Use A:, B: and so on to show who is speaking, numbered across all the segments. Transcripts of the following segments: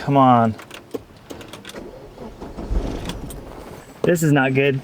A: come on. This is not good.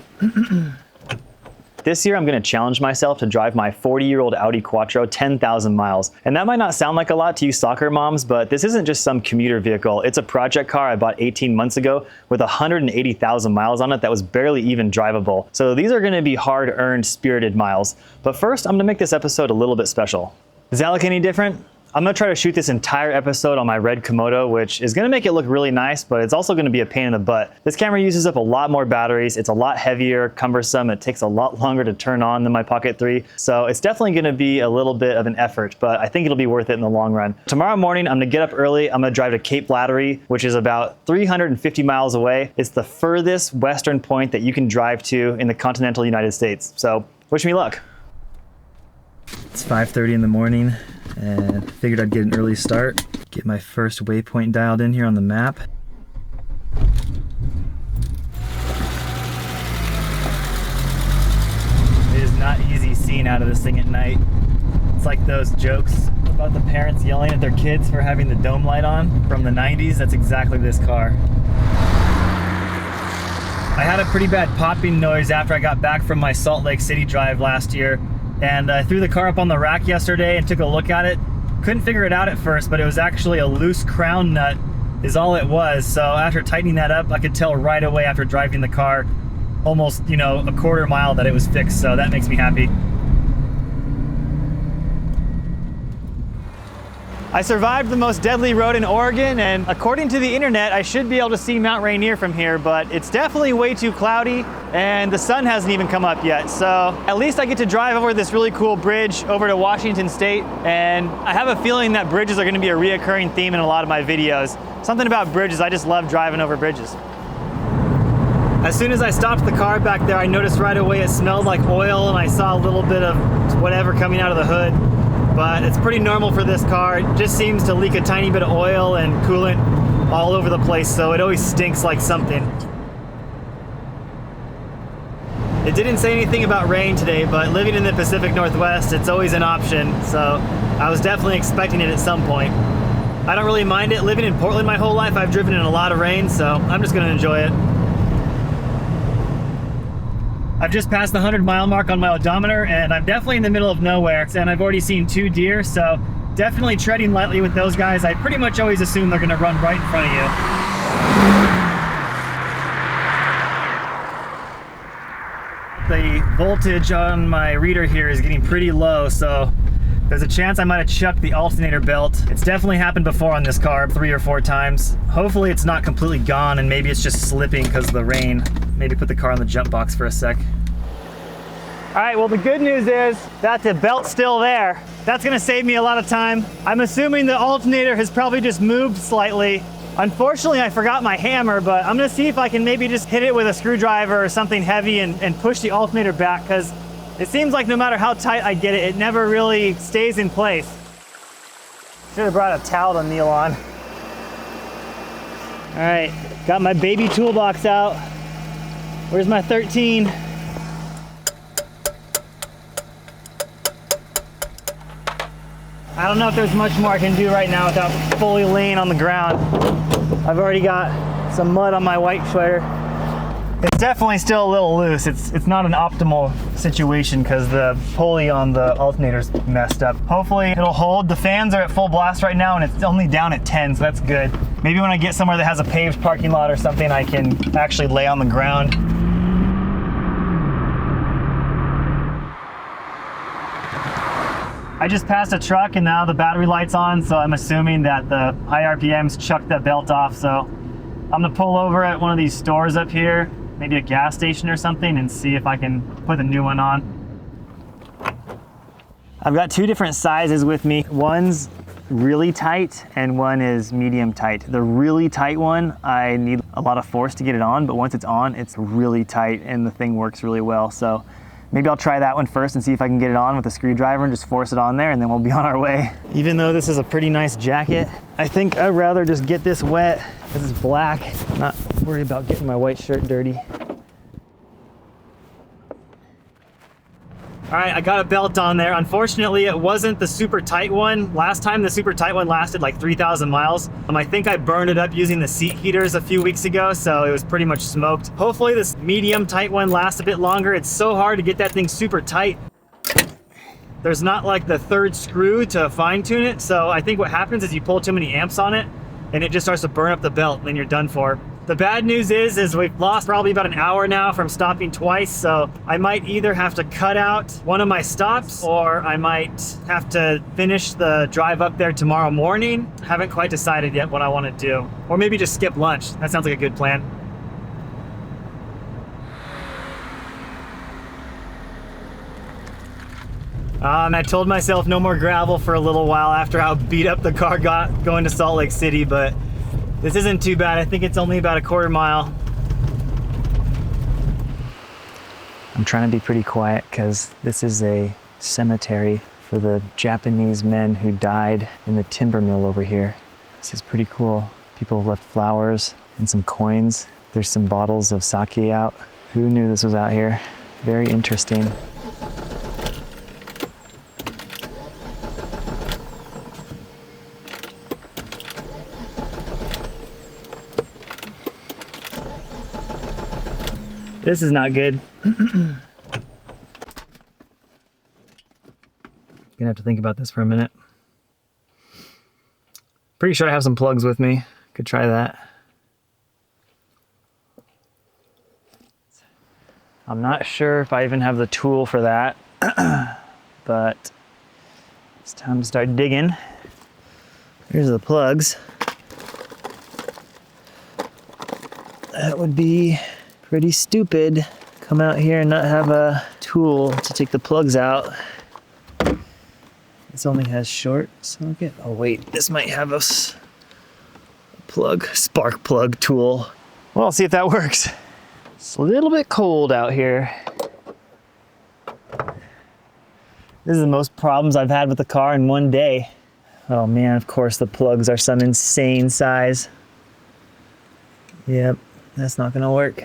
A: This year, I'm gonna challenge myself to drive my 40-year-old Audi Quattro 10,000 miles. And that might not sound like a lot to you soccer moms, but this isn't just some commuter vehicle. It's a project car I bought 18 months ago with 180,000 miles on it that was barely even drivable. So these are gonna be hard-earned, spirited miles. But first, I'm gonna make this episode a little bit special. Does that look any different? I'm gonna try to shoot this entire episode on my red Komodo, which is gonna make it look really nice, but it's also gonna be a pain in the butt. This camera uses up a lot more batteries. It's a lot heavier, cumbersome. It takes a lot longer to turn on than my Pocket 3. So it's definitely gonna be a little bit of an effort, but I think it'll be worth it in the long run. Tomorrow morning, I'm gonna get up early. I'm gonna drive to Cape Flattery, which is about 350 miles away. It's the furthest western point that you can drive to in the continental United States. So wish me luck. It's 5:30 in the morning. And figured I'd get an early start, get my first waypoint dialed in here on the map. It is not easy seeing out of this thing at night. It's like those jokes about the parents yelling at their kids for having the dome light on from the 90s. That's exactly this car. I had a pretty bad popping noise after I got back from my Salt Lake City drive last year. And I threw the car up on the rack yesterday and took a look at it. Couldn't figure it out at first, but it was actually a loose crown nut is all it was. So after tightening that up, I could tell right away after driving the car almost, a quarter mile that it was fixed. So that makes me happy. I survived the most deadly road in Oregon, and according to the internet, I should be able to see Mount Rainier from here, but it's definitely way too cloudy, and the sun hasn't even come up yet. So at least I get to drive over this really cool bridge over to Washington State, and I have a feeling that bridges are gonna be a reoccurring theme in a lot of my videos. Something about bridges, I just love driving over bridges. As soon as I stopped the car back there, I noticed right away it smelled like oil, and I saw a little bit of whatever coming out of the hood. But it's pretty normal for this car. It just seems to leak a tiny bit of oil and coolant all over the place, so it always stinks like something. It didn't say anything about rain today, but living in the Pacific Northwest, it's always an option, so I was definitely expecting it at some point. I don't really mind it. Living in Portland my whole life, I've driven in a lot of rain, so I'm just gonna enjoy it. I've just passed the 100-mile mark on my odometer, and I'm definitely in the middle of nowhere, and I've already seen 2 deer, so definitely treading lightly with those guys. I pretty much always assume they're gonna run right in front of you. The voltage on my reader here is getting pretty low, so there's a chance I might have chucked the alternator belt. It's definitely happened before on this car 3 or 4 times. Hopefully it's not completely gone, and maybe it's just slipping because of the rain. Maybe put the car on the jump box for a sec. All right, well, the good news is that the belt's still there. That's gonna save me a lot of time. I'm assuming the alternator has probably just moved slightly. Unfortunately, I forgot my hammer, but I'm gonna see if I can maybe just hit it with a screwdriver or something heavy and push the alternator back, because it seems like no matter how tight I get it, it never really stays in place. Should have brought a towel to kneel on. All right, got my baby toolbox out. Where's my 13? I don't know if there's much more I can do right now without fully laying on the ground. I've already got some mud on my white sweater. It's definitely still a little loose. It's not an optimal situation because the pulley on the alternator's messed up. Hopefully it'll hold. The fans are at full blast right now, and it's only down at 10, so that's good. Maybe when I get somewhere that has a paved parking lot or something, I can actually lay on the ground. I just passed a truck and now the battery light's on, so I'm assuming that the high RPMs chucked that belt off. So I'm gonna pull over at one of these stores up here, maybe a gas station or something, and see if I can put the new one on. I've got 2 different sizes with me. One's really tight and one is medium tight. The really tight one, I need a lot of force to get it on, but once it's on, it's really tight and the thing works really well. So maybe I'll try that one first and see if I can get it on with a screwdriver and just force it on there, and then we'll be on our way. Even though this is a pretty nice jacket, I think I'd rather just get this wet. This is black. I'm not worried about getting my white shirt dirty. All All right, I got a belt on there. Unfortunately, it wasn't the super tight one. Last time, the super tight one lasted like 3,000 miles. I think I burned it up using the seat heaters a few weeks ago, so it was pretty much smoked. Hopefully this medium tight one lasts a bit longer. It's so hard to get that thing super tight. There's not like the third screw to fine tune it, so I think what happens is you pull too many amps on it and it just starts to burn up the belt, and then you're done for. The bad news is we've lost probably about an hour now from stopping twice, so I might either have to cut out one of my stops or I might have to finish the drive up there tomorrow morning. Haven't quite decided yet what I want to do. Or maybe just skip lunch. That sounds like a good plan. I told myself no more gravel for a little while after how beat up the car got going to Salt Lake City, but this isn't too bad. I think it's only about a quarter mile. I'm trying to be pretty quiet because this is a cemetery for the Japanese men who died in the timber mill over here. This is pretty cool. People have left flowers and some coins. There's some bottles of sake out. Who knew this was out here? Very interesting. This is not good. Gonna have to think about this for a minute. Pretty sure I have some plugs with me. Could try that. I'm not sure if I even have the tool for that, but it's time to start digging. Here's the plugs. That would be pretty stupid. Come out here and not have a tool to take the plugs out. This only has short socket. Oh wait, this might have a plug, spark plug tool. Well, I'll see if that works. It's a little bit cold out here. This is the most problems I've had with the car in one day. Oh man, of course the plugs are some insane size. Yep, that's not gonna work.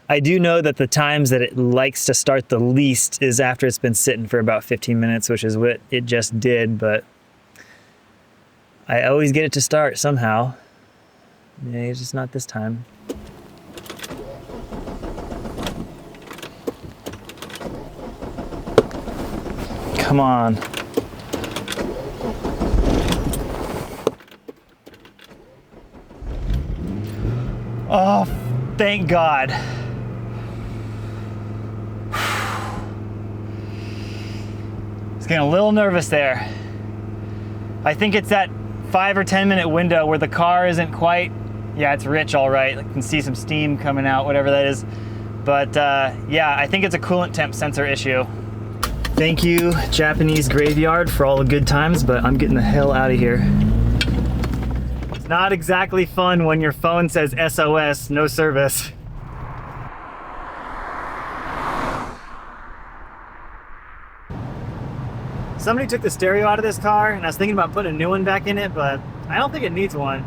A: I do know that the times that it likes to start the least is after it's been sitting for about 15 minutes, which is what it just did, but I always get it to start somehow. Yeah, it's just not this time. Come on. Oh, thank God. Getting a little nervous there. I think it's that 5 or 10 minute window where the car isn't quite, yeah, it's rich all right. I can see some steam coming out, whatever that is. But yeah, I think it's a coolant temp sensor issue. Thank you, Japanese graveyard, for all the good times, but I'm getting the hell out of here. It's not exactly fun when your phone says SOS, no service. Somebody took the stereo out of this car, and I was thinking about putting a new one back in it, but I don't think it needs one.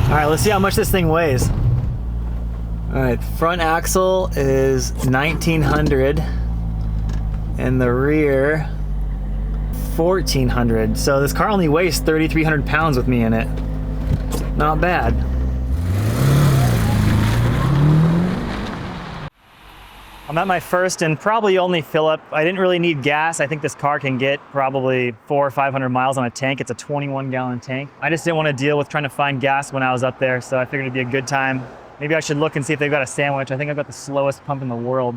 A: All right, let's see how much this thing weighs. All right, front axle is 1,900, and the rear 1,400. So this car only weighs 3,300 pounds with me in it. Not bad. I'm at my first and probably only fill up. I didn't really need gas. I think this car can get probably 400 or 500 miles on a tank. It's a 21-gallon tank. I just didn't want to deal with trying to find gas when I was up there, so I figured it'd be a good time. Maybe I should look and see if they've got a sandwich. I think I've got the slowest pump in the world.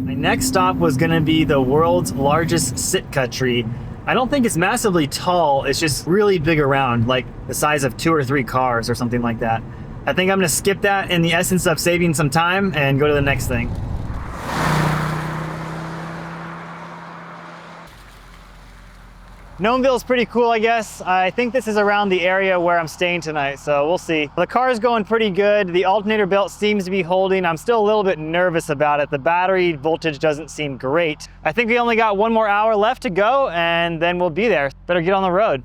A: My next stop was gonna be the world's largest Sitka tree. I don't think it's massively tall, it's just really big around, like the size of 2 or 3 cars or something like that. I think I'm gonna skip that in the essence of saving some time and go to the next thing. Gnomeville's pretty cool, I guess. I think this is around the area where I'm staying tonight, so we'll see. The car's going pretty good. The alternator belt seems to be holding. I'm still a little bit nervous about it. The battery voltage doesn't seem great. I think we only got 1 more hour left to go, and then we'll be there. Better get on the road.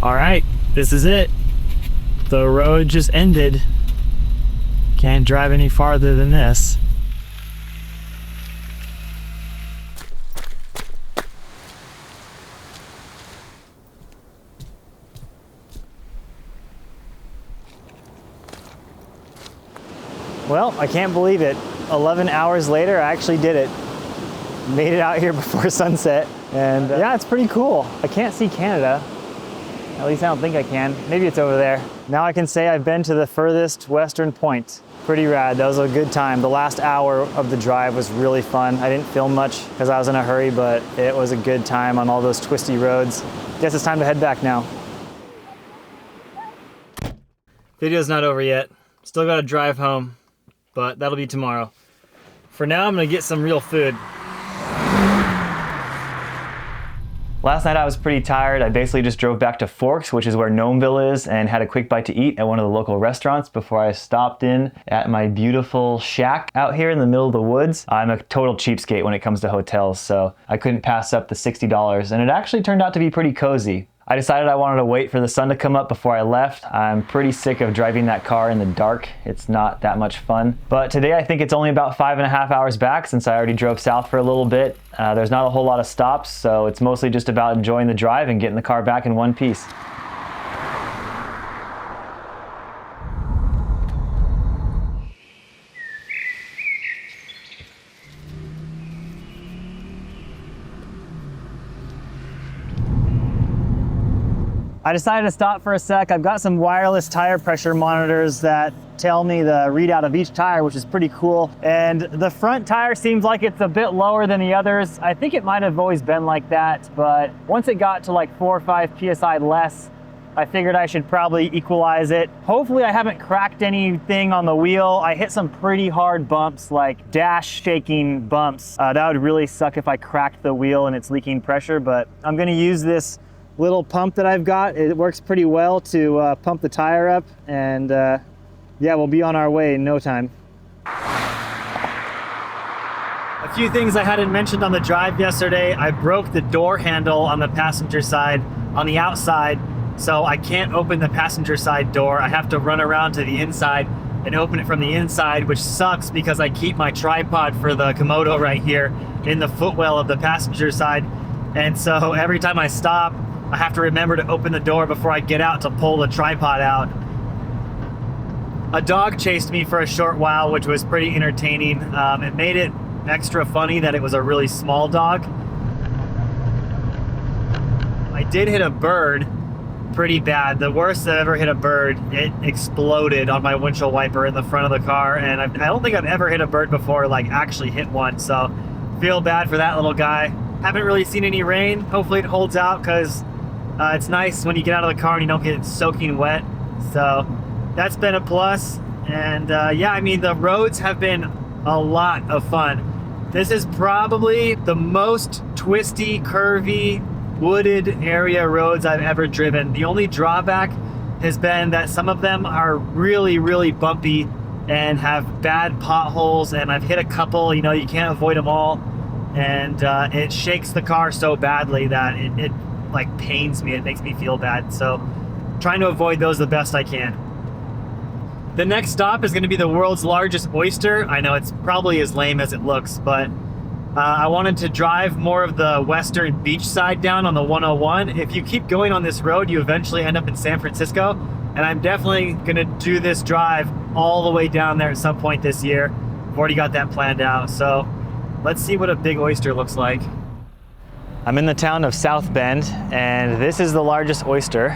A: All right, this is it. The road just ended. Can't drive any farther than this. Well, I can't believe it. 11 hours later, I actually did it. Made it out here before sunset. And yeah, it's pretty cool. I can't see Canada. At least I don't think I can. Maybe it's over there. Now I can say I've been to the furthest western point. Pretty rad. That was a good time. The last hour of the drive was really fun. I didn't film much because I was in a hurry, but it was a good time on all those twisty roads. Guess it's time to head back now. Video's not over yet. Still got to drive home, but that'll be tomorrow. For now, I'm gonna get some real food. Last night I was pretty tired. I basically just drove back to Forks, which is where Gnomeville is, and had a quick bite to eat at one of the local restaurants before I stopped in at my beautiful shack out here in the middle of the woods. I'm a total cheapskate when it comes to hotels, so I couldn't pass up the $60, and it actually turned out to be pretty cozy. I decided I wanted to wait for the sun to come up before I left. I'm pretty sick of driving that car in the dark. It's not that much fun. But today I think it's only about 5.5 hours back since I already drove south for a little bit. There's not a whole lot of stops, so it's mostly just about enjoying the drive and getting the car back in one piece. I decided to stop for a sec. I've got some wireless tire pressure monitors that tell me the readout of each tire, which is pretty cool. And the front tire seems like it's a bit lower than the others. I think it might have always been like that, but once it got to like 4 or 5 PSI less, I figured I should probably equalize it. Hopefully I haven't cracked anything on the wheel. I hit some pretty hard bumps, like dash shaking bumps. That would really suck if I cracked the wheel and it's leaking pressure, but I'm gonna use this little pump that I've got. It works pretty well to pump the tire up, and yeah, we'll be on our way in no time. A few things I hadn't mentioned on the drive yesterday. I broke the door handle on the passenger side on the outside, so I can't open the passenger side door. I have to run around to the inside and open it from the inside, which sucks because I keep my tripod for the Komodo right here in the footwell of the passenger side, and so every time I stop, I have to remember to open the door before I get out to pull the tripod out. A dog chased me for a short while, which was pretty entertaining. It made it extra funny that it was a really small dog. I did hit a bird pretty bad. The worst I've ever hit a bird. It exploded on my windshield wiper in the front of the car, and I don't think I've ever hit a bird before, like actually hit one, so feel bad for that little guy. Haven't really seen any rain. Hopefully it holds out, because it's nice when you get out of the car and you don't get soaking wet. So that's been a plus. And yeah, I mean, the roads have been a lot of fun. This is probably the most twisty, curvy, wooded area roads I've ever driven. The only drawback has been that some of them are really, really bumpy and have bad potholes, and I've hit a couple, you know, you can't avoid them all. And it shakes the car so badly that it like pains me. It makes me feel bad. So trying to avoid those the best I can. The next stop is going to be the world's largest oyster. I know it's probably as lame as it looks, but I wanted to drive more of the western beach side down on the 101. If you keep going on this road, you eventually end up in San Francisco, and I'm definitely going to do this drive all the way down there at some point this year. I've already got that planned out, so let's see what a big oyster looks like. I'm in the town of South Bend, and this is the largest oyster.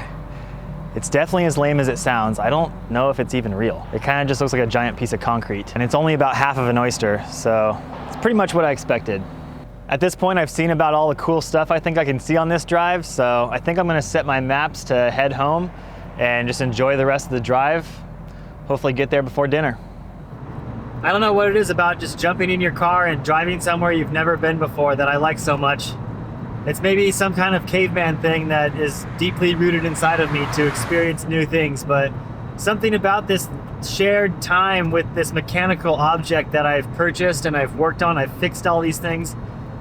A: It's definitely as lame as it sounds. I don't know if it's even real. It kind of just looks like a giant piece of concrete, and it's only about half of an oyster, so it's pretty much what I expected. At this point, I've seen about all the cool stuff I think I can see on this drive, so I think I'm gonna set my maps to head home and just enjoy the rest of the drive. Hopefully get there before dinner. I don't know what it is about just jumping in your car and driving somewhere you've never been before that I like so much. It's maybe some kind of caveman thing that is deeply rooted inside of me to experience new things, but something about this shared time with this mechanical object that I've purchased and I've worked on, I've fixed all these things.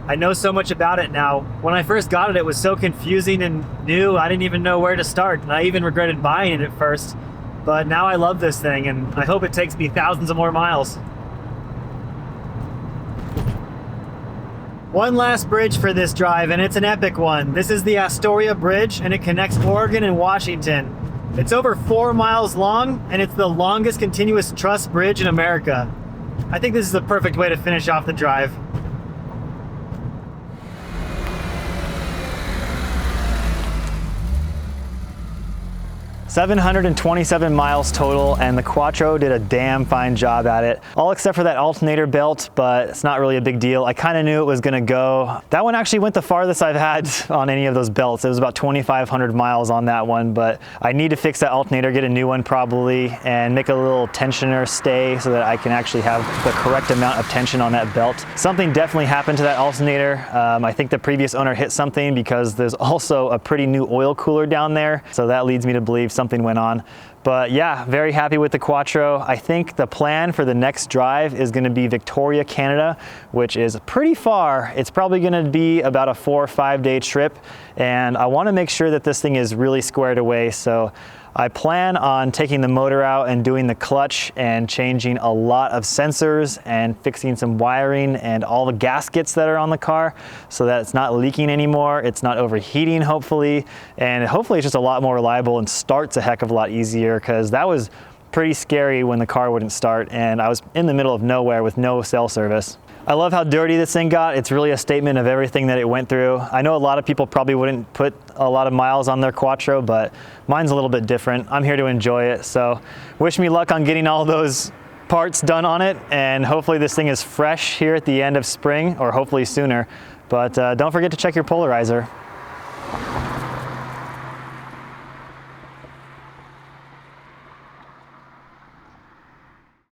A: I know so much about it now. When I first got it, it was so confusing and new, I didn't even know where to start, and I even regretted buying it at first. But now I love this thing, and I hope it takes me thousands of more miles. One last bridge for this drive, and it's an epic one. This is the Astoria Bridge, and it connects Oregon and Washington. It's over 4 miles long, and it's the longest continuous truss bridge in America. I think this is the perfect way to finish off the drive. 727 miles total, and the Quattro did a damn fine job at it. All except for that alternator belt, but it's not really a big deal. I kind of knew it was gonna go. That one actually went the farthest I've had on any of those belts. It was about 2,500 miles on that one, but I need to fix that alternator, get a new one probably, and make a little tensioner stay so that I can actually have the correct amount of tension on that belt. Something definitely happened to that alternator. I think the previous owner hit something, because there's also a pretty new oil cooler down there, so that leads me to believe something went on. But yeah, very happy with the Quattro. I think the plan for the next drive is going to be Victoria, Canada, which is pretty far. It's probably going to be about a 4 or 5 day trip, and I want to make sure that this thing is really squared away. So I plan on taking the motor out and doing the clutch and changing a lot of sensors and fixing some wiring and all the gaskets that are on the car so that it's not leaking anymore, it's not overheating hopefully, and hopefully it's just a lot more reliable and starts a heck of a lot easier, because that was pretty scary when the car wouldn't start and I was in the middle of nowhere with no cell service. I love how dirty this thing got. It's really a statement of everything that it went through. I know a lot of people probably wouldn't put a lot of miles on their Quattro, but mine's a little bit different. I'm here to enjoy it, so wish me luck on getting all those parts done on it, and hopefully this thing is fresh here at the end of spring, or hopefully sooner. But don't forget to check your polarizer.